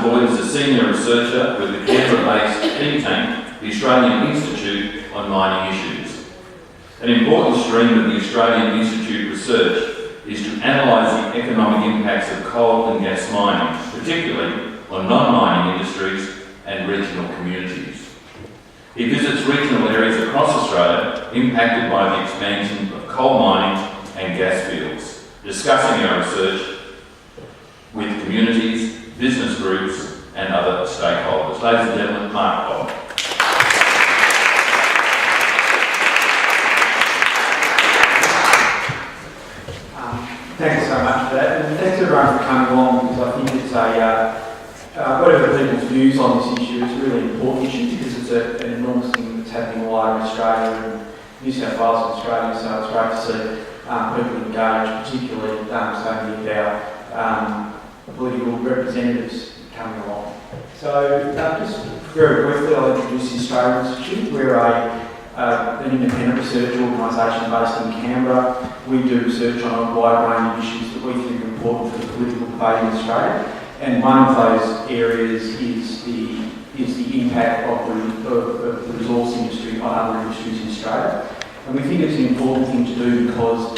employed as a senior researcher with the Canberra-based think tank, the Australian Institute on Mining Issues. An important stream of the Australian Institute research is to analyse the economic impacts of coal and gas mining, particularly on non-mining industries and regional communities. He visits regional areas across Australia impacted by the expansion of coal mining and gas fields, discussing our research with communities, business groups and other stakeholders. Ladies and gentlemen, Mark Ogge. Thanks so much for that, and thanks everyone for coming along, because I think it's whatever people's views on this issue, it's a really important issue because it's an enormous thing that's happening all over Australia and New South Wales and Australia, so it's great to see people engaged, particularly so many of our political representatives coming along. So just very briefly, I'll introduce the Australian Institute. We're an independent research organisation based in Canberra. We do research on a wide range of issues that we think are important for the political debate in Australia. And one of those areas is the impact of the resource industry on other industries in Australia. And we think it's an important thing to do because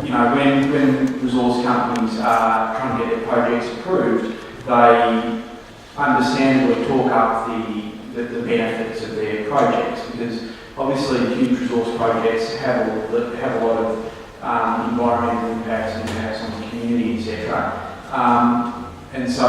when resource companies are trying to get their projects approved, they understandably talk up the benefits of their projects, because obviously huge resource projects have a lot of environmental impacts and impacts on the community, etc. And so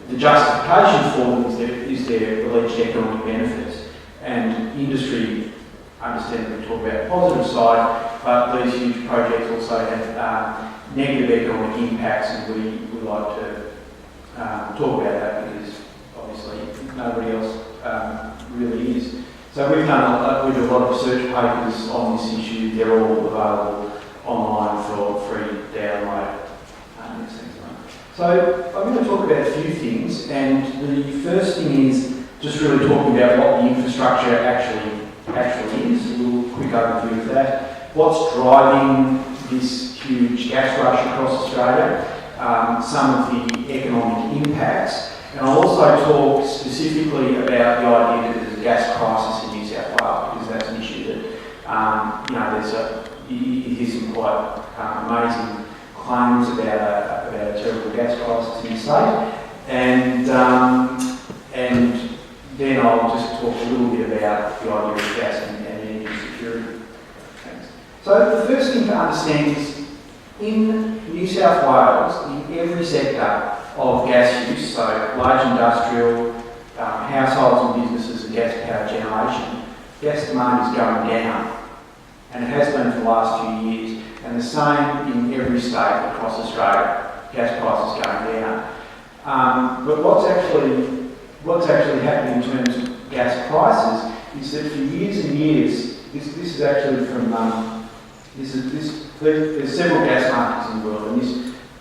the justification for them is their alleged economic benefits, and industry understandably talk about the positive side, but these huge projects also have negative economic impacts, and we like to talk about that because obviously nobody else really is. So we do a lot of research papers on this issue. They're all available online for free download. So I'm going to talk about a few things, and the first thing is just really talking about what the infrastructure actually is. A little quick overview of that. What's driving this huge gas rush across Australia? Some of the economic impacts. And I'll also talk specifically about the idea that there's a gas crisis in New South Wales, because that's an issue that, you hear some quite amazing claims about a terrible gas crisis in the state. And then I'll just talk a little bit about the idea of gas and energy security. Thanks. So the first thing to understand is, in New South Wales, in every sector of gas use, so large industrial, households and businesses and gas power generation, gas demand is going down, and it has been for the last few years, and the same in every state across Australia, gas prices going down. But what's actually happening in terms of gas prices is that for years and years, this is actually from there's several gas markets in the world, and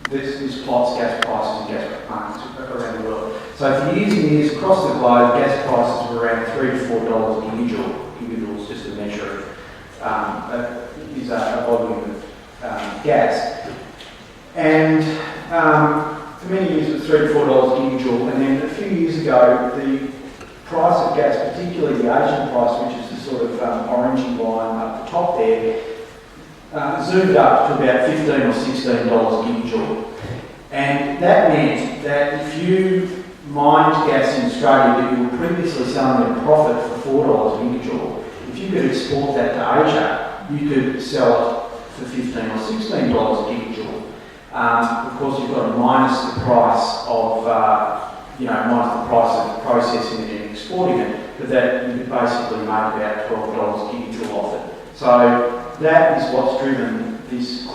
this plots gas prices and gas markets around the world. So for years and years across the globe, gas prices were around $3 to $4 a gigajoule. Gigajoule is just a measure of is a volume of gas, and for many years it was $3 to $4 a gigajoule, and then a few years ago the price of gas, particularly the Asian price, which is the sort of orangey line up the top there, zoomed up to about $15 or $16 a gigajoule. And that meant that if you mined gas in Australia that you were previously selling at a profit for $4 a gigajoule, if you could export that to Asia, you could sell it for $15 or $16 a gigajoule. Of course, you've got to minus the price of processing it and exporting it, but that you could basically make about $12 a gigajoule off it. So that is what's driven this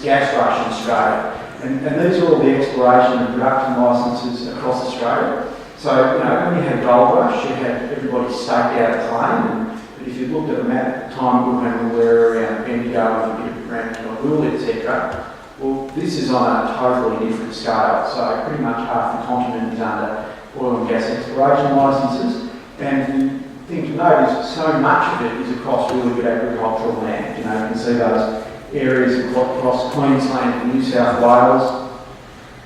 gas rush in Australia. And these are all the exploration and production licences across Australia. So, when you had a gold rush, you had everybody staked out a claim, but if you looked at a map at the time, we were aware around Bendigo and around Ingleburn, etc. Well, this is on a totally different scale. So pretty much half the continent is under oil and gas exploration licences. And the thing to note is so much of it is across really good agricultural land. You can see those areas across Queensland and New South Wales.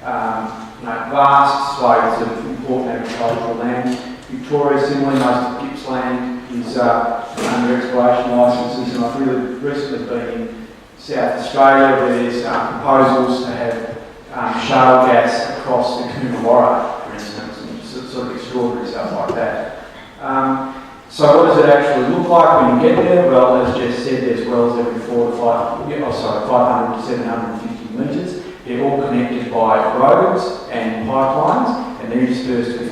vast swathes of important agricultural land. Victoria, similarly, most of Gippsland is under exploration licences, and I've really recently been in South Australia where there's proposals to have shale gas across the Coonawarra, for instance, and sort of extraordinary stuff like that. So what does it actually look like when you get there? Well, as Jess said, there's wells every 500 to 750 metres. They're all connected by roads and pipelines, and they're interspersed with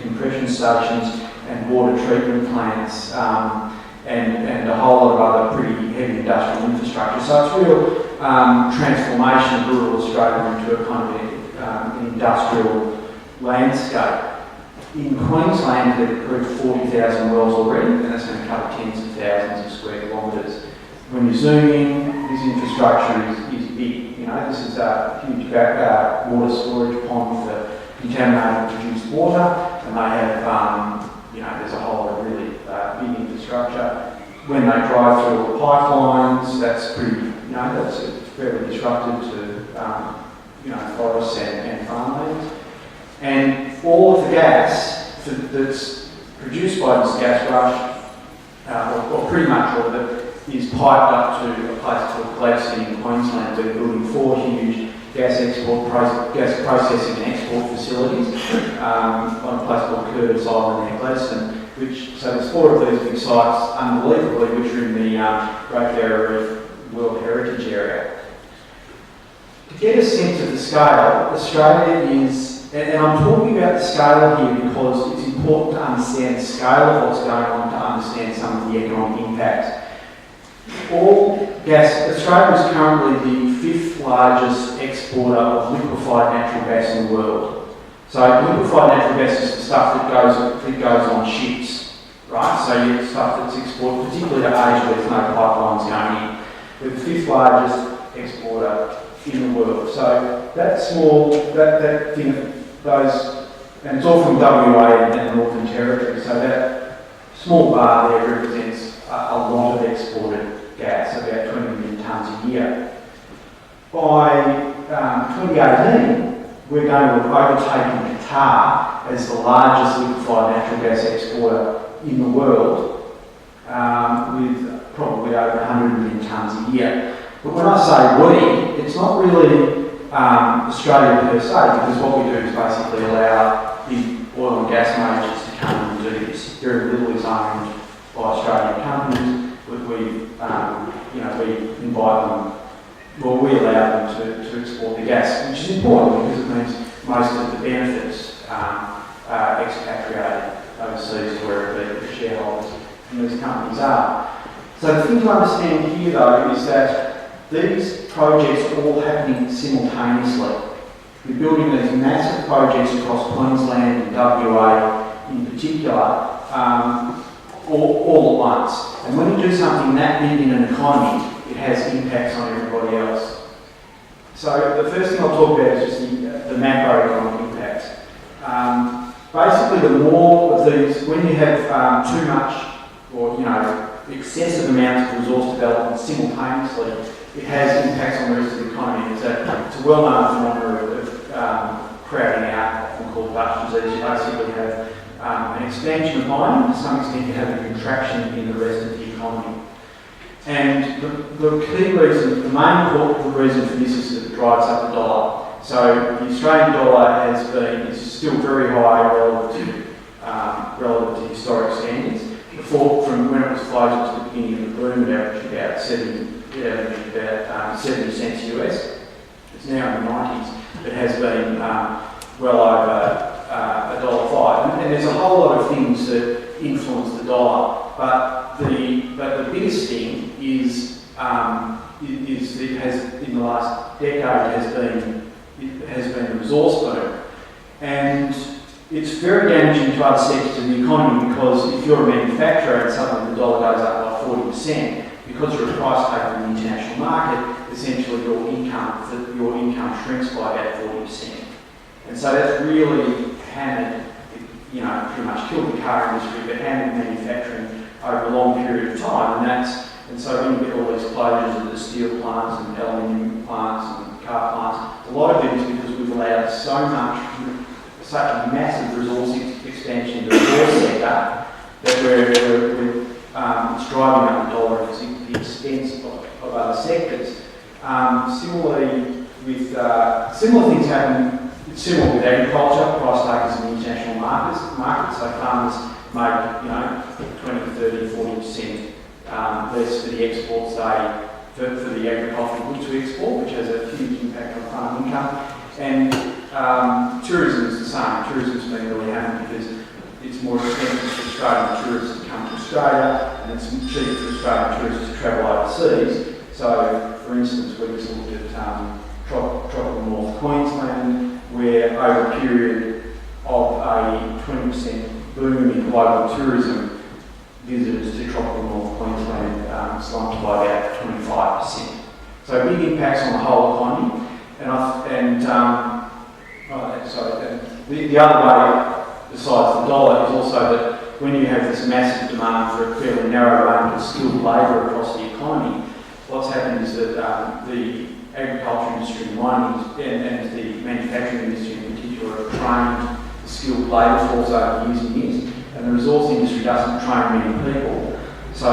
compression stations and water treatment plants, and a whole lot of other pretty heavy industrial infrastructure. So it's a real transformation of rural Australia into a kind of an industrial landscape. In Queensland, they've approved 40,000 wells already, and that's going to cover tens of thousands of square kilometres. When you zoom in, this infrastructure is big. This is a huge water storage pond for contaminated produced water, and they have, there's a whole lot of really big infrastructure. When they drive through all the pipelines, that's pretty, that's fairly disruptive to, forests and farmlands. And all of the gas that's produced by this gas rush, or pretty much all of it, is piped up to a place called Gladstone in Queensland. We're building 4 huge gas processing and export facilities on a place called Curtis Island near Gladstone. So there's 4 of these big sites, unbelievably, which are in the Great Barrier Reef World Heritage Area. To get a sense of the scale, Australia is, and I'm talking about the scale here because it's important to understand the scale of what's going on, to understand some of the economic impacts. Australia is currently the 5th largest exporter of liquefied natural gas in the world. So liquefied natural gas is the stuff that goes on ships, right? So you have stuff that's exported, particularly to Asia where there's no pipelines going in. We're the 5th largest exporter in the world. So that small, that thing, and it's all from WA and the Northern Territory. So that small bar there represents a lot of exported gas, about 20 million tonnes a year. By 2018, we're going to have overtaken Qatar as the largest liquefied natural gas exporter in the world, with probably over 100 million tonnes a year. But when I say we, it's not really Australia per se, because what we do is basically allow the oil and gas majors to come and do this. Very little is owned by Australian companies. We invite them, we allow them to export the gas, which is important because it means most of the benefits are expatriated overseas to wherever the shareholders in these companies are. So the thing to understand here though is that these projects are all happening simultaneously. We're building these massive projects across Queensland and WA in particular, all at once. And when you do something that big in an economy, it has impacts on everybody else. So the first thing I'll talk about is just the macroeconomic impacts. Basically, the more of these, when you have too much or excessive amounts of resource development simultaneously, it has impacts on the rest of the economy. It's a well-known phenomenon of crowding out, often called Dutch disease. You basically have an expansion of mining, to some extent you have a contraction in the rest of the economy. And the key reason, the main important reason for this is that it drives up the dollar. So the Australian dollar is still very high relative to historic standards. From when it was floated to the beginning of the boom, it averaged about 70 cents US. It's now in the 90s. It has been well over $1.05, and there's a whole lot of things that influence the dollar. But the biggest thing is it has in the last decade has been the resource boom, and it's very damaging to other sectors of the economy because if you're a manufacturer and suddenly the dollar goes up by 40%, because you're a price taker in the international market, essentially your income shrinks by about 40%. And so that's really hammered, pretty much killed the car industry, but hammered manufacturing over a long period of time. And so when you get all these closures of the steel plants and aluminium plants and car plants, a lot of it is because we've allowed such a massive resource expansion in the resource sector that it's driving up the dollar at the expense of other sectors. Similarly, with similar things happen. It's similar with agriculture, price takers in the international markets. So farmers make 20, 30, 40% less for the exports for the agricultural goods we export, which has a huge impact on farm income. And tourism is the same. Tourism's been really hammered because it's more expensive for Australian tourists to come to Australia, and it's cheaper for Australian tourists to travel overseas. So, for instance, we just looked at tropical North Queensland, where over a period of a 20% boom in global tourism, visitors to tropical North Queensland slumped by about 25%. So big impacts on the whole economy. The other way, besides the dollar, is also that when you have this massive demand for a fairly narrow range of skilled labour across the economy, what's happened is that the agriculture industry, mining and the manufacturing industry in particular have trained the skilled labour force over years and years, and the resource industry doesn't train many people. So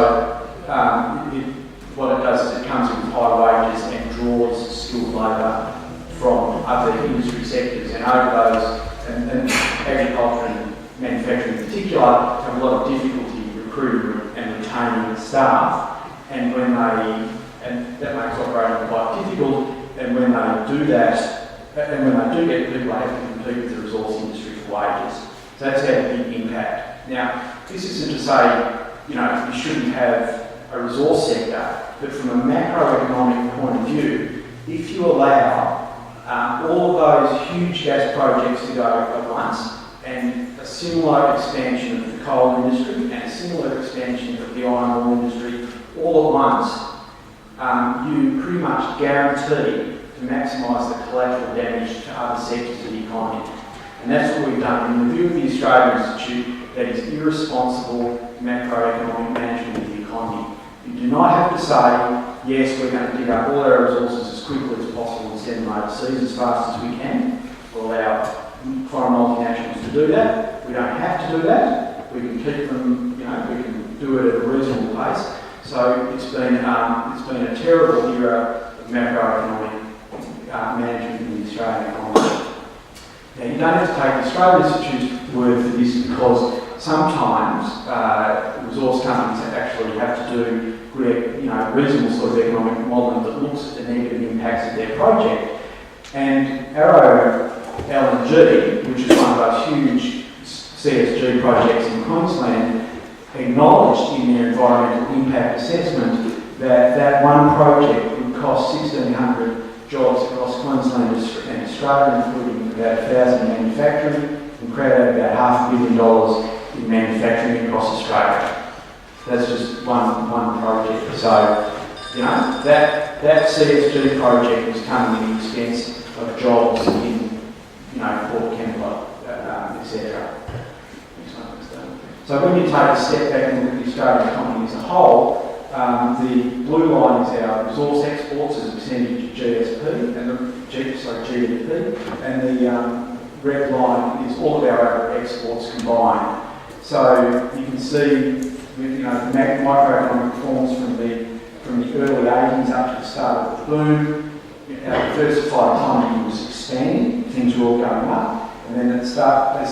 what it does is it comes in with high wages and draws skilled labour from other industry sectors, and over those, and agriculture and manufacturing in particular have a lot of difficulty recruiting and retaining staff, and that makes operating quite difficult, and when they do that, and when they do get people, they have to compete with the resource industry for wages. So that's had a big impact. Now, this isn't to say, you shouldn't have a resource sector, but from a macroeconomic point of view, if you allow all of those huge gas projects to go at once, and a similar expansion of the coal industry and a similar expansion of the iron ore industry all at once, you pretty much guarantee to maximise the collateral damage to other sectors of the economy. And that's what we've done. In the view of the Australian Institute, that is irresponsible macroeconomic management of the economy. You do not have to say, yes, we're going to dig up all our resources as quickly as possible and send them overseas as fast as we can. We'll allow foreign multinationals to do that. We don't have to do that. We can keep them, we can do it at a reasonable pace. So it's been a terrible era of macroeconomic management in the Australian economy. Now, you don't have to take the Australian Institute's word for this, because sometimes resource companies actually have to do reasonable sort of economic modelling that looks at the negative impacts of their project. And Arrow LNG, which is one of those huge CSG projects in Queensland, acknowledged in their environmental impact assessment that one project would cost 1,600 jobs across Queensland and Australia, including about 1,000 manufacturing, and create about $500 million in manufacturing across Australia. That's just one project. So, that CSG project was coming at the expense of jobs in, Port Kembla, etc. So when you take a step back and look at the Australian economy as a whole, the blue line is our resource exports as a percentage of GSP, and GDP, and the red line is all of our exports combined. So you can see, the microeconomic reforms from the early 80s up to the start of the boom. Our diversified economy was expanding, things were all going up, and then as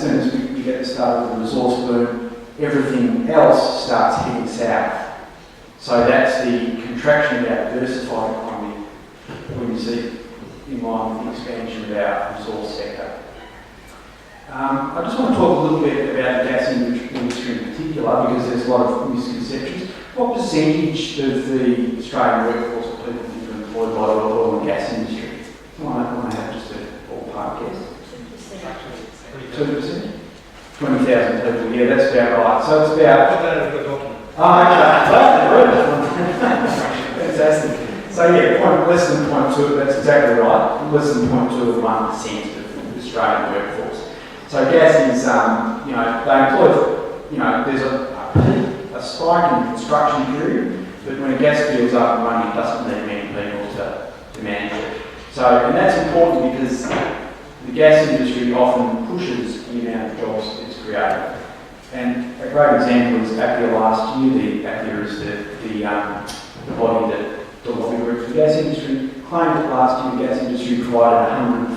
soon as we get the start of the resource boom, everything else starts heading south. So that's the contraction of our diversified economy when you see in line with the expansion of our resource sector. I just want to talk a little bit about the gas industry in particular, because there's a lot of misconceptions. What percentage of the Australian workforce of people think are employed by the oil and gas industry? I want to have just a ballpark guess. 2%? 20,000 people, yeah, that's about right. So it's about... Fantastic. So yeah, less than 0.2, that's exactly right. Less than 0.2 of 1% of the Australian workforce. So gas is, they employ, there's a spike in the construction period, but when a gas field's up and running, it doesn't need many people to manage it. So, and that's important because the gas industry often pushes the amount of jobs it's created. And a great example is Apia last year. The Apia is the body that the lobby group for the gas industry claimed that last year the gas industry provided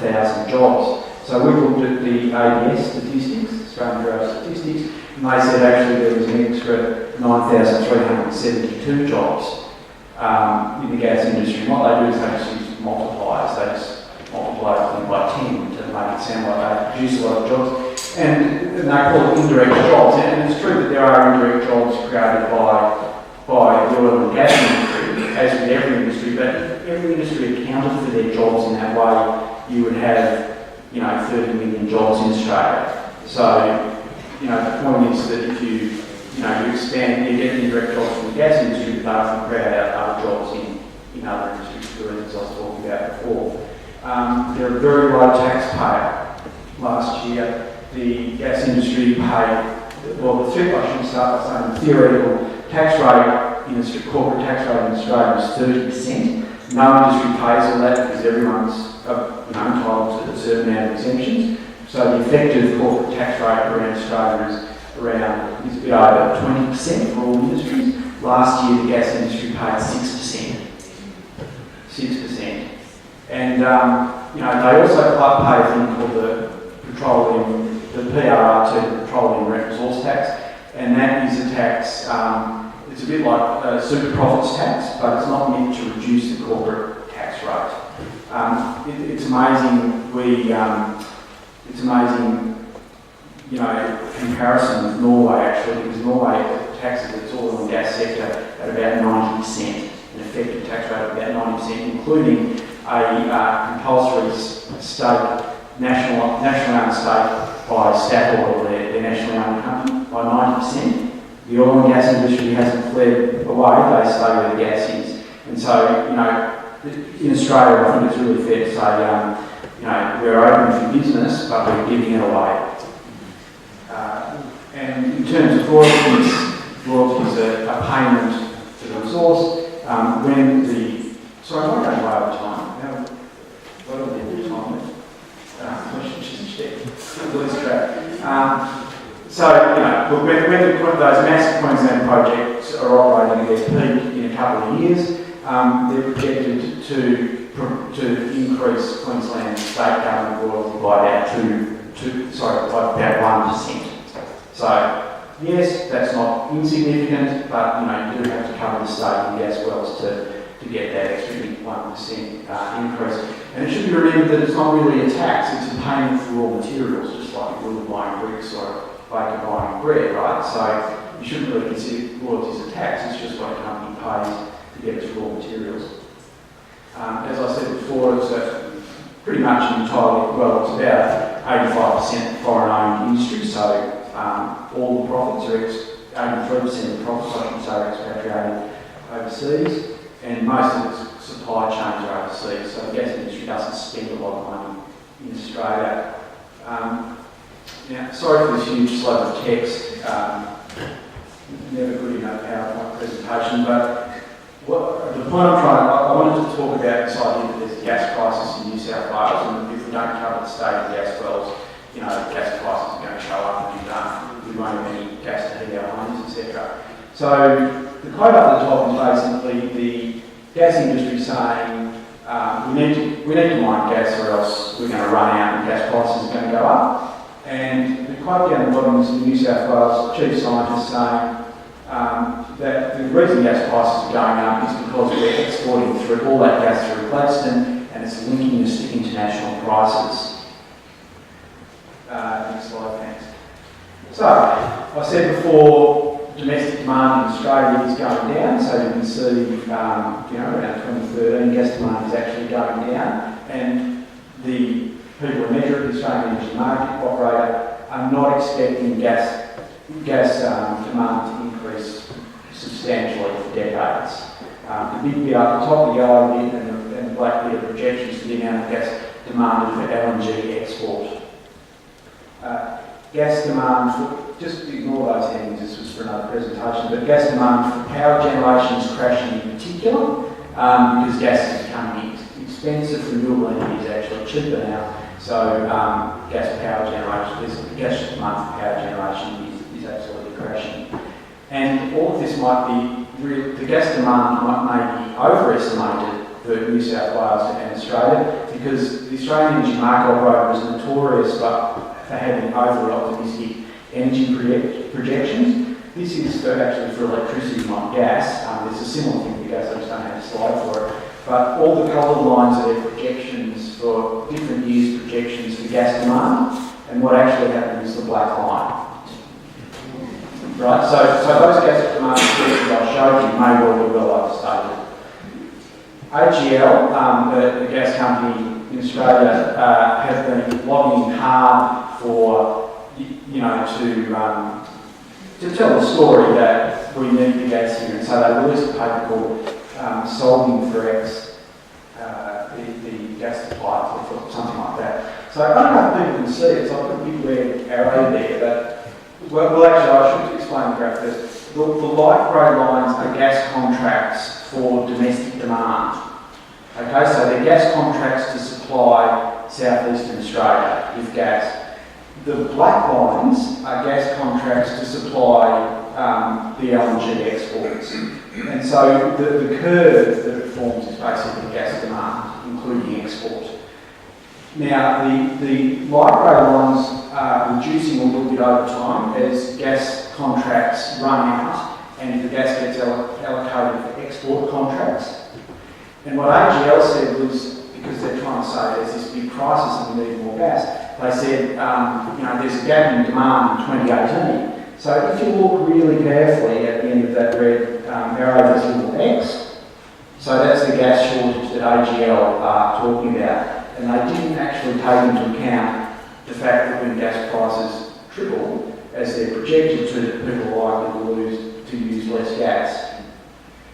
100,000 jobs. So we looked at the ABS statistics, Australian Bureau of Statistics, and they said actually there was an extra 9,372 jobs in the gas industry. And what they do is they just use multipliers. They just multiply everything by 10 to make it sound like they produce a lot of jobs. And they call it indirect jobs. And it's true that there are indirect jobs created by the oil and gas industry, as with every industry, but if every industry accounted for their jobs in that way, you would have, 30 million jobs in Australia. So, the point is that if you expand, you get indirect jobs from the gas industry, but they often create other jobs in other industries, for the reasons I was talking about before. They're a very low taxpayer. Last year, the gas industry paid, I should start by saying the theoretical tax rate corporate tax rate in Australia is 30%. No industry pays all that because everyone's entitled to a certain amount of exemptions. So the effective corporate tax rate around Australia is a bit over 20% for all industries. Last year, the gas industry paid 6%. 6%. And they also pay a thing called the PRRT, the Petroleum Rent Resource Tax, and that is a tax. It's a bit like super profits tax, but it's not meant to reduce the corporate tax rate. It's amazing. It's amazing, comparison with Norway actually, because Norway taxes its oil and gas sector at about 90%, an effective tax rate of about 90%, including a compulsory national owned stake by Statoil, their nationally owned company, by 90%. The oil and gas industry hasn't fled away, they stay where the gas is. And so, in Australia, I think it's really fair to say, we're open for business, but we're giving it away. And in terms of royalties are a payment to the resource. Sorry, I'm going way over time. What are we doing time with? I should just check. Lose track. So, when those massive Queensland projects are operating at their peak in a couple of years, they're projected to increase Queensland state government royalty by about 1%. So, yes, that's not insignificant, but you do have to cover the state and gas wells to get that extra 1% increase. And it should be remembered that it's not really a tax, it's a payment for raw materials, just like you would buying bricks or baker buying bread, right? So you shouldn't really consider royalties a tax, it's just what a company pays to get its raw materials. As I said before, it's pretty much entirely, it's about 85% foreign-owned industry, so all the profits are 83% of the profits, I should say, are expatriated overseas, and most of its supply chains are overseas, so the gas industry doesn't spend a lot of money in Australia. Now, sorry for this huge slide of text, never good enough PowerPoint presentation, but the point I wanted to talk about this idea that there's a gas crisis in New South Wales, and if we don't cover the state of gas wells, gas prices are going to show up and we won't have any gas to heat our homes, etc. So the quote up the top is basically the gas industry saying we need to mine gas or else we're going to run out and gas prices are going to go up. And the quote down the bottom is the New South Wales chief scientist saying that the reason gas prices are going up is because we're exporting through all that gas through Gladstone and it's linking us to international prices. Next slide, thanks. So, I said before, domestic demand in Australia is going down, so you can see, around 2013, gas demand is actually going down, and the people who measure the Australian Energy Market Operator are not expecting gas demand to increase substantially for decades. The big bit up the top, the yellow bit and the black bit of projections for the amount of gas demanded for LNG export. Gas demand, just ignore those headings, this was for another presentation, but gas demand for power generation is crashing in particular because gas is becoming expensive, renewable energy is actually cheaper now. So gas power generation, gas demand for power generation is absolutely crashing. And all of this might be the gas demand may be overestimated for New South Wales and Australia, because the Australian Energy Market Operator is notorious for having overly optimistic energy projections. This is for electricity, not gas. There's a similar thing with gas, I just don't have a slide for it. But all the coloured lines are their projections for different years' projections for gas demand, and what actually happened is the black line. Right, so those gas demand projections I showed you may well be well overstated. AGL, the gas company in Australia, have been lobbying hard for, to tell the story that we need the gas here, and so they released a paper called Solving for X, the gas supply, or something like that. So I don't know if people can see it, so I've got a big red arrow there, but, well actually I should explain the graph first. The light grey lines are gas contracts for domestic demand. Okay, so they're gas contracts to supply southeastern Australia with gas. The black lines are gas contracts to supply the LNG exports. And so the curve that it forms is basically gas demand, including export. Now, the light grey lines are reducing a little bit over time as gas contracts run out and the gas gets allocated for export contracts. And what AGL said was, because they're trying to say there's this big crisis and we need more gas, they said, there's a gap in demand in 2018. So if you look really carefully at the end of that red arrow, there's a little X. So that's the gas shortage that AGL are talking about. And they didn't actually take into account the fact that when gas prices triple, as they're projected to, people are likely to use less gas.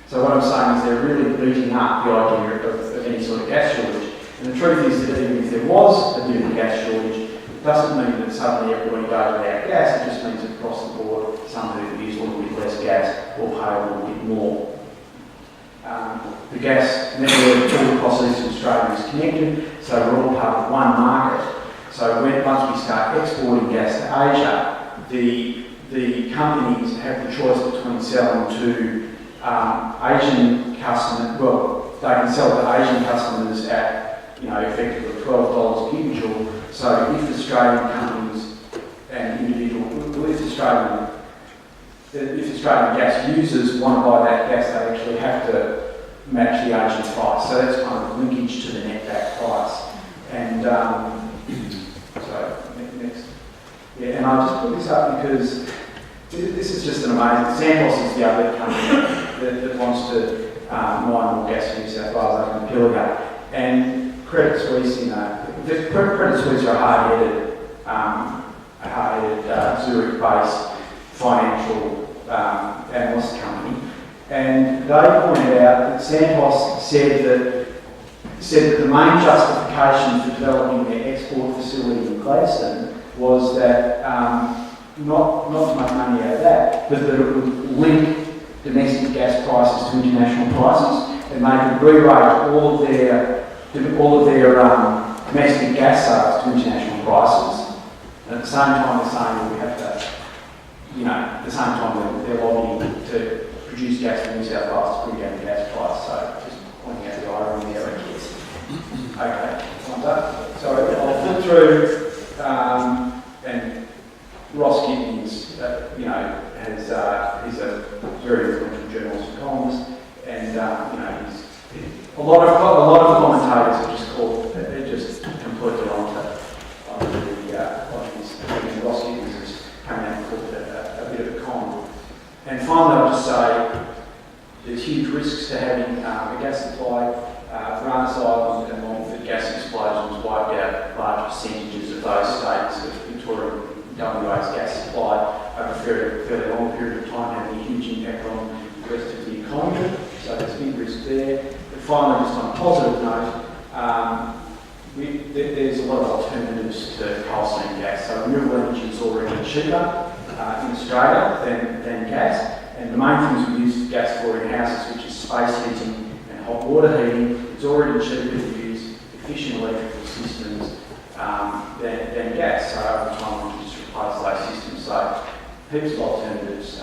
So what I'm saying is they're really beating up the idea of any sort of gas shortage. And the truth is that even if there was a bit of a gas shortage, it doesn't mean that suddenly everybody goes without gas. It just means that across the board, somebody who uses a little bit less gas will pay a little bit more. The gas network all across Eastern Australia is connected, so we're all part of one market. So once we start exporting gas to Asia, the companies have the choice between selling to Asian customers. Well, they can sell to Asian customers at effectively $12 a gigajoule. So if Australian companies and if Australian gas users want to buy that gas, they actually have to match the Asian price. So that's kind of linkage to the net back price. And next. Yeah, and I just put this up because this is just an amazing. Santos is the other company that wants to mine more gas in New South Wales over in Pilliga. And Credit Suisse, Credit Suisse are a hard-headed Zurich-based financial analyst company, and they pointed out that Santos said that the main justification for developing their export facility in Gladstone was that not to make money out of that, but that it would link domestic gas prices to international prices, and they could re-rate all of their domestic gas sales to international prices. And at the same time, they're saying that we have to, at the same time they're lobbying to produce gas from New South Wales to bring down the gas price. So just pointing out the irony there, I guess. Okay, time's up. So I'll flip through, and Ross Gittins, he's a very influential journalist and columnist, and he's a lot of commentators are just called, they're just completely on this. And Ross Gittins has come out and called it a bit of a con. And finally, I'll just say there's huge risks to having a gas supply. Varanus Island and Longford gas explosions wiped out large percentages of those states of Victoria and WA's gas supply over a fairly long period of time, having a huge impact on the rest of the economy. So there's big risk there. But finally, just on a positive note, there's a lot of alternatives to coal seam gas. So renewable energy is already cheaper in Australia than gas. And the main things we use gas for in houses, which is space heating and hot water heating, it's already cheaper to use efficient electrical systems than gas. So over time we can just replace those systems. So heaps of alternatives.